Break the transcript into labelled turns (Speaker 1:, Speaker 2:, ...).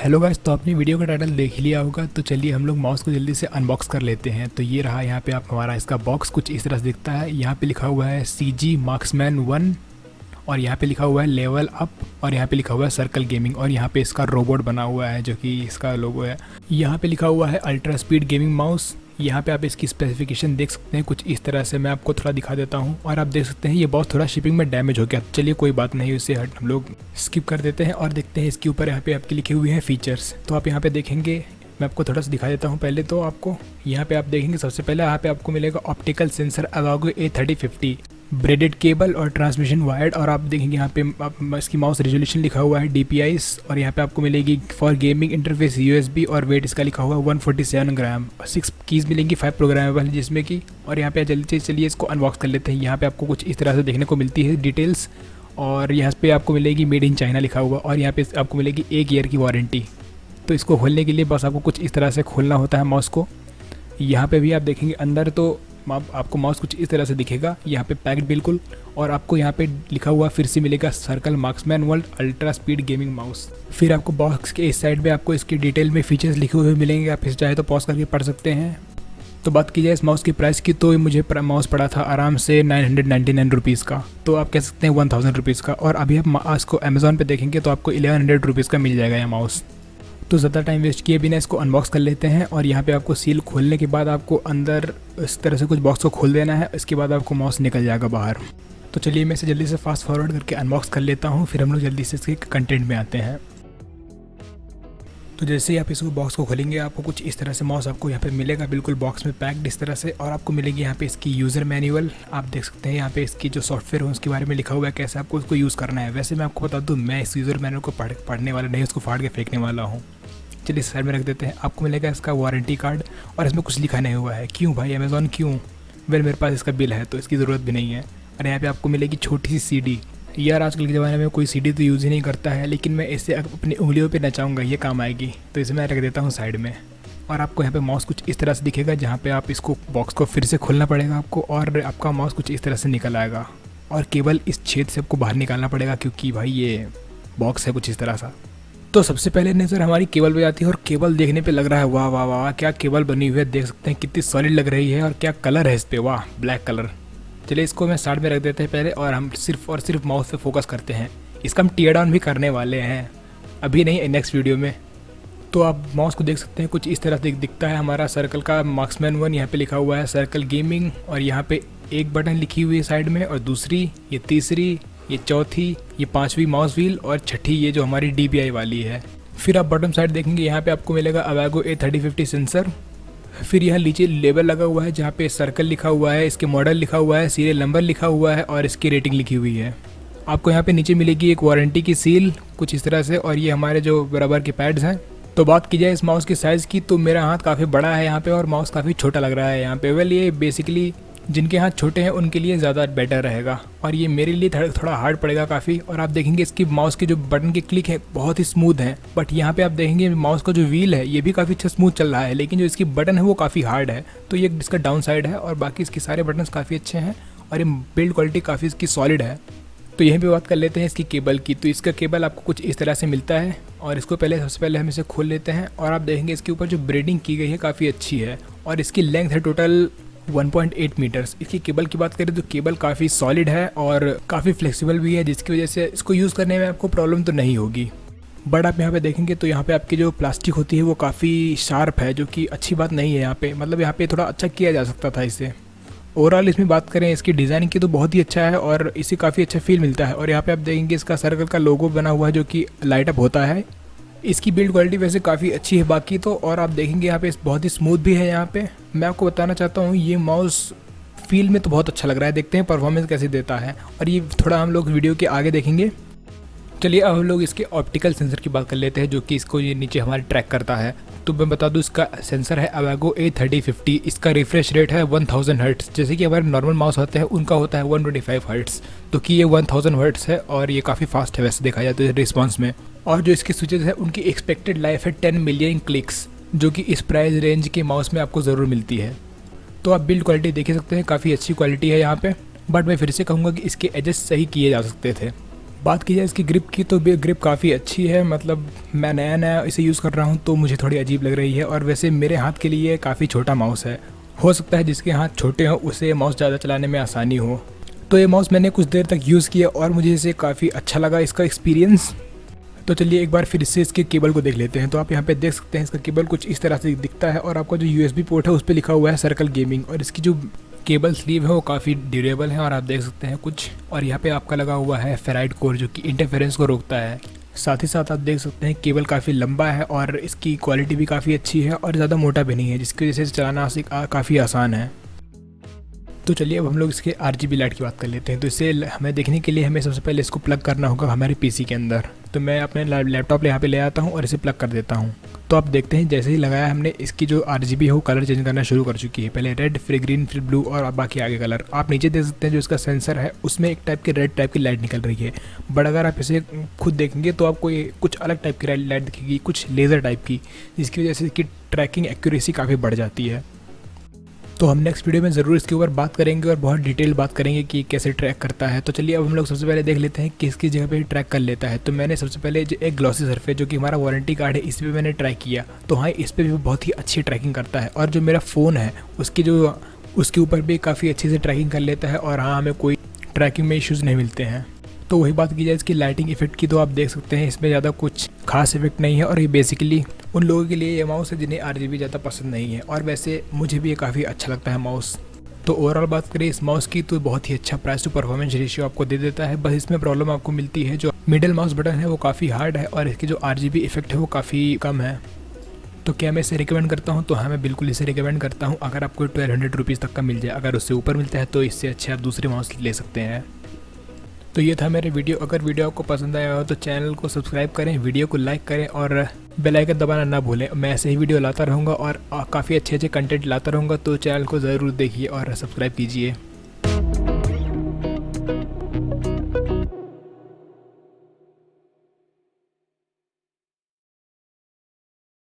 Speaker 1: Hello guys, तो आपने video का टाइटल देख ही लिया होगा। तो चलिए हम लोग माउस को जल्दी से अनबॉक्स कर लेते हैं। तो ये रहा यहाँ पे आप हमारा इसका बॉक्स कुछ इस तरह से दिखता है। यहाँ पे लिखा हुआ है CG-Marksman-1 और यहाँ पे लिखा हुआ है लेवल अप और यहाँ पे लिखा हुआ है सर्कल गेमिंग और यहाँ पे इसका रोबोट बना हुआ है जो कि इसका लोगो है। यहाँ पे लिखा हुआ है अल्ट्रा स्पीड गेमिंग माउस। यहाँ पे आप इसकी स्पेसिफिकेशन देख सकते हैं कुछ इस तरह से। मैं आपको थोड़ा दिखा देता हूँ और आप देख सकते हैं ये बहुत थोड़ा शिपिंग में डैमेज हो गया। चलिए कोई बात नहीं, उसे हम लोग स्किप कर देते हैं और देखते हैं इसके ऊपर यहाँ पे आपके लिखे हुए हैं फीचर्स। तो आप यहाँ पे देखेंगे, मैं आपको थोड़ा सा दिखा देता हूँ। पहले तो आपको यहाँ पे आप देखेंगे सबसे पहले यहाँ पे आपको मिलेगा optical sensor Avago A3050, braided cable और ट्रांसमिशन वायर्ड। और आप देखेंगे यहाँ पे इसकी माउस रेजोल्यूशन लिखा हुआ है DPI और यहाँ पे आपको मिलेगी फॉर गेमिंग इंटरफेस USB और वेट इसका लिखा हुआ है 147 ग्राम। 6 कीज़ मिलेंगी, 5 प्रोग्रामेबल जिसमें कि। और यहाँ पे जल्दी चलिए इसको अनबॉक्स कर लेते हैं। यहाँ पे आपको कुछ इस तरह से देखने को मिलती है डिटेल्स और यहाँ पे आपको मिलेगी मेड इन चाइना लिखा हुआ और यहाँ पे आपको मिलेगी 1 ईयर की वारंटी। तो इसको खोलने के लिए बस आपको कुछ इस तरह से खोलना होता है माउस को। यहाँ पे भी आप देखेंगे अंदर तो आपको माउस कुछ इस तरह से दिखेगा, यहाँ पे पैक्ड बिल्कुल। और आपको यहाँ पे लिखा हुआ फिर से मिलेगा circle marksman 1 ultra speed gaming mouse. फिर आपको बॉक्स के इस साइड में आपको इसकी डिटेल में फीचर्स लिखे हुए मिलेंगे, आप इसे चाहे तो पॉज करके पढ़ सकते हैं। तो बात की जाए इस माउस की प्राइस की, तो मुझे माउस पड़ा था आराम से 999 रुपीज़ का, तो आप कह सकते हैं 1000 रुपीज़ का। और अभी आप इसको अमेज़ॉन पे देखेंगे तो आपको 1100 रुपीज़ का मिल जाएगा यह माउस। तो ज़्यादा टाइम वेस्ट किए बिना इसको अनबॉक्स कर लेते हैं। और यहाँ पे आपको सील खोलने के बाद आपको अंदर इस तरह से कुछ बॉक्स को खोल देना है, इसके बाद आपको माउस निकल जाएगा बाहर। तो चलिए मैं इसे जल्दी से फास्ट फॉरवर्ड करके अनबॉक्स कर लेता हूँ, फिर हम लोग जल्दी से इसके कंटेंट में आते हैं। तो जैसे ही आप इस बॉक्स को खोलेंगे आपको कुछ इस तरह से माउस आपको यहाँ पे मिलेगा, बिल्कुल बॉक्स में पैक्ड इस तरह से। और आपको मिलेगी यहाँ पे इसकी यूज़र मैनुअल। आप देख सकते हैं यहाँ पे इसकी जो सॉफ्टवेयर है उसके बारे में लिखा हुआ है कैसे आपको उसको यूज़ करना है। वैसे मैं आपको बता दूँ, मैं इस यूज़र मैनुअल को पढ़ने वाला नहीं, उसको फाड़ के फेंकने वाला हूँ। चलिए साइड में रख देते हैं। आपको मिलेगा इसका वारंटी कार्ड और इसमें कुछ लिखा नहीं हुआ है। क्यों भाई अमेज़ॉन क्यों? मेरे पास इसका बिल है तो इसकी ज़रूरत भी नहीं है। और यहाँ पे आपको मिलेगी छोटी सी CD। यार आजकल के ज़माने में कोई CD तो यूज़ ही नहीं करता है, लेकिन मैं इसे अपनी उंगलियों पे नचाऊंगा, ये काम आएगी, तो इसे मैं रख देता हूँ साइड में। और आपको यहाँ पे माउस कुछ इस तरह से दिखेगा, जहाँ पे आप इसको बॉक्स को फिर से खोलना पड़ेगा आपको और आपका माउस कुछ इस तरह से निकल आएगा। और केबल इस छेद से आपको बाहर निकालना पड़ेगा क्योंकि भाई ये बॉक्स है कुछ इस तरह सा। तो सबसे पहले नज़र हमारी केबल पे जाती है और केबल देखने पे लग रहा है वाह वाह वाह, क्या केबल बनी हुई है। देख सकते हैं कितनी सॉलिड लग रही है और क्या कलर है इस पे, वाह ब्लैक कलर। चलिए इसको मैं साइड में रख देते हैं पहले और हम सिर्फ और सिर्फ माउस पे फोकस करते हैं। इसका हम टीयर डाउन भी करने वाले हैं, अभी नहीं नेक्स्ट वीडियो में। तो आप माउस को देख सकते हैं कुछ इस तरह से दिखता है हमारा सर्कल का मार्क्समैन 1। यहाँ पे लिखा हुआ है सर्कल गेमिंग और यहाँ पे एक बटन लिखी हुई है साइड में और दूसरी, ये तीसरी, ये चौथी, ये 5वीं माउस व्हील और छठी ये जो हमारी DPI वाली है। फिर आप बॉटम साइड देखेंगे यहाँ पे आपको मिलेगा अवागो A3050 सेंसर। फिर यहाँ नीचे लेबल लगा हुआ है जहाँ पे सर्कल लिखा हुआ है, इसके मॉडल लिखा हुआ है, सीरियल नंबर लिखा हुआ है और इसकी रेटिंग लिखी हुई है। आपको यहाँ पे नीचे मिलेगी एक वारंटी की सील कुछ इस तरह से और ये हमारे जो रबर के पैड्स हैं। तो बात की जाए इस माउस की साइज़ की, तो मेरा हाथ काफ़ी बड़ा है यहाँ पे और माउस काफ़ी छोटा लग रहा है यहाँ पे। वेल ये बेसिकली जिनके हाथ छोटे हैं उनके लिए ज़्यादा बेटर रहेगा और ये मेरे लिए थोड़ा हार्ड पड़ेगा काफ़ी। और आप देखेंगे इसकी माउस के जो बटन के क्लिक है बहुत ही स्मूथ है, बट यहाँ पे आप देखेंगे माउस का जो व्हील है ये भी काफ़ी अच्छा स्मूथ चल रहा है, लेकिन जो इसकी बटन है वो काफ़ी हार्ड है। तो ये इसका डाउन साइड है और बाकी इसके सारे बटन काफ़ी अच्छे हैं और ये बिल्ड क्वालिटी काफ़ी इसकी सॉलिड है। तो यहीं पर बात कर लेते हैं इसकी केबल की। तो इसका केबल आपको कुछ इस तरह से मिलता है और इसको सबसे पहले हम इसे खोल लेते हैं और आप देखेंगे इसके ऊपर जो ब्रेडिंग की गई है काफ़ी अच्छी है और इसकी लेंथ है टोटल 1.8 मीटर्स। इसकी केबल की बात करें तो केबल काफ़ी सॉलिड है और काफ़ी फ्लेक्सिबल भी है, जिसकी वजह से इसको यूज़ करने में आपको प्रॉब्लम तो नहीं होगी। बट आप यहाँ पे देखेंगे तो यहाँ पे आपकी जो प्लास्टिक होती है वो काफ़ी शार्प है, जो कि अच्छी बात नहीं है यहाँ पे। मतलब यहाँ पे थोड़ा अच्छा किया जा सकता था इसे। ओवरऑल इसमें बात करें इसकी डिज़ाइनिंग की तो बहुत ही अच्छा है और इसे काफ़ी अच्छा फील मिलता है। और यहाँ पे आप देखेंगे इसका सर्कल का लोगो बना हुआ है जो कि लाइट अप होता है। इसकी बिल्ड क्वालिटी वैसे काफ़ी अच्छी है बाकी तो। और आप देखेंगे यहाँ पे बहुत ही स्मूथ भी है यहाँ पे। मैं आपको बताना चाहता हूँ ये माउस फील में तो बहुत अच्छा लग रहा है, देखते हैं परफॉर्मेंस कैसे देता है और ये थोड़ा हम लोग वीडियो के आगे देखेंगे। चलिए अब हम लोग इसके ऑप्टिकल सेंसर की बात कर लेते हैं जो कि इसको ये नीचे हमारे ट्रैक करता है। तो मैं बता दूं इसका सेंसर है अवागो A3050। इसका रिफ्रेश रेट है 1000 हर्ट्स, जैसे कि हमारे नॉर्मल माउस होते हैं उनका होता है 125 हर्ट्स, तो कि ये 1000 हर्ट्स है और ये काफ़ी फास्ट है वैसे देखा जाए तो रिस्पॉन्स में। और जो इसके स्विचेस है उनकी एक्सपेक्टेड लाइफ है 10 मिलियन क्लिक्स, जो कि इस प्राइस रेंज के माउस में आपको ज़रूर मिलती है। तो आप बिल्ड क्वालिटी देख सकते हैं काफ़ी अच्छी क्वालिटी है यहाँ पे, बट मैं फिर से कहूँगा कि इसके एजेस सही किए जा सकते थे। बात की जाए इसकी ग्रिप की तो ग्रिप काफ़ी अच्छी है, मतलब मैं नया नया इसे यूज़ कर रहा हूँ तो मुझे थोड़ी अजीब लग रही है। और वैसे मेरे हाथ के लिए काफ़ी छोटा माउस है, हो सकता है जिसके हाथ छोटे हों उसे माउस ज़्यादा चलाने में आसानी हो। तो ये माउस मैंने कुछ देर तक यूज़ किया और मुझे इसे काफ़ी अच्छा लगा इसका एक्सपीरियंस। तो चलिए एक बार फिर इससे इसके केबल को देख लेते हैं। तो आप यहाँ पे देख सकते हैं इसका केबल कुछ इस तरह से दिखता है और आपका जो USB पोर्ट है उस पर लिखा हुआ है सर्कल गेमिंग। और इसकी जो केबल स्लीव है वो काफ़ी ड्यूरेबल है और आप देख सकते हैं कुछ। और यहाँ पे आपका लगा हुआ है फेराइड कोर जो कि इंटरफेरेंस को रोकता है। साथ ही साथ आप देख सकते हैं केबल काफ़ी लंबा है और इसकी क्वालिटी भी काफ़ी अच्छी है और ज़्यादा मोटा भी नहीं है, जिसकी वजह से चलाना काफ़ी आसान है। तो चलिए अब हम लोग इसके RGB लाइट की बात कर लेते हैं। तो इसे हमें देखने के लिए हमें सबसे पहले इसको प्लग करना होगा हमारे PC के अंदर। तो मैं अपने लैपटॉप यहाँ पे ले आता हूँ और इसे प्लग कर देता हूँ। तो आप देखते हैं जैसे ही लगाया हमने इसकी जो RGB है वो कलर चेंज करना शुरू कर चुकी है। पहले रेड, फिर ग्रीन, फिर ब्लू और बाकी आगे कलर। आप नीचे देख सकते हैं जो इसका सेंसर है उसमें एक टाइप की रेड टाइप की लाइट निकल रही है, बट अगर आप इसे खुद देखेंगे तो आपको ये कुछ अलग टाइप की लाइट दिखेगी, कुछ लेज़र टाइप की, जिसकी वजह से इसकी ट्रैकिंग एक्यूरेसी काफ़ी बढ़ जाती है। तो हम नेक्स्ट वीडियो में ज़रूर इसके ऊपर बात करेंगे और बहुत डिटेल बात करेंगे कि कैसे ट्रैक करता है। तो चलिए अब हम लोग सबसे पहले देख लेते हैं किस किस जगह पे ट्रैक कर लेता है। तो मैंने सबसे पहले जो एक ग्लॉसी सरफेस जो कि हमारा वारंटी कार्ड है इस पर मैंने ट्रैक किया। तो हाँ, इस पर भी बहुत ही अच्छी ट्रैकिंग करता है। और जो मेरा फ़ोन है उसके ऊपर भी काफ़ी अच्छे से ट्रैकिंग कर लेता है और हाँ, हमें कोई ट्रैकिंग में इश्यूज़ नहीं मिलते हैं। तो वही बात की जाए इसकी लाइटिंग इफेक्ट की, तो आप देख सकते हैं इसमें ज़्यादा कुछ खास इफेक्ट नहीं है और ये बेसिकली उन लोगों के लिए ये माउस है जिन्हें RGB ज़्यादा पसंद नहीं है। और वैसे मुझे भी ये काफ़ी अच्छा लगता है माउस। तो ओवरऑल बात करें इस माउस की तो बहुत ही अच्छा प्राइस टू परफॉर्मेंस रेशियो आपको दे देता है। बस इसमें प्रॉब्लम आपको मिलती है जो मिडिल माउस बटन है वो काफ़ी हार्ड है और इसकी जो RGB इफेक्ट है वो काफ़ी कम है। तो क्या मैं इसे रिकमेंड करता हूँ? तो हाँ, मैं बिल्कुल इसे रिकमेंड करता हूँ अगर आपको 1200 रुपीज़ तक का मिल जाए। अगर उससे ऊपर मिलता है तो इससे अच्छे आप दूसरे माउस ले सकते हैं। तो ये था मेरे वीडियो। अगर वीडियो आपको पसंद आया हो तो चैनल को सब्सक्राइब करें, वीडियो को लाइक करें और बेल आइकन दबाना ना भूलें। मैं ऐसे ही वीडियो लाता रहूँगा और काफ़ी अच्छे अच्छे कंटेंट लाता रहूँगा। तो चैनल को ज़रूर देखिए और सब्सक्राइब कीजिए।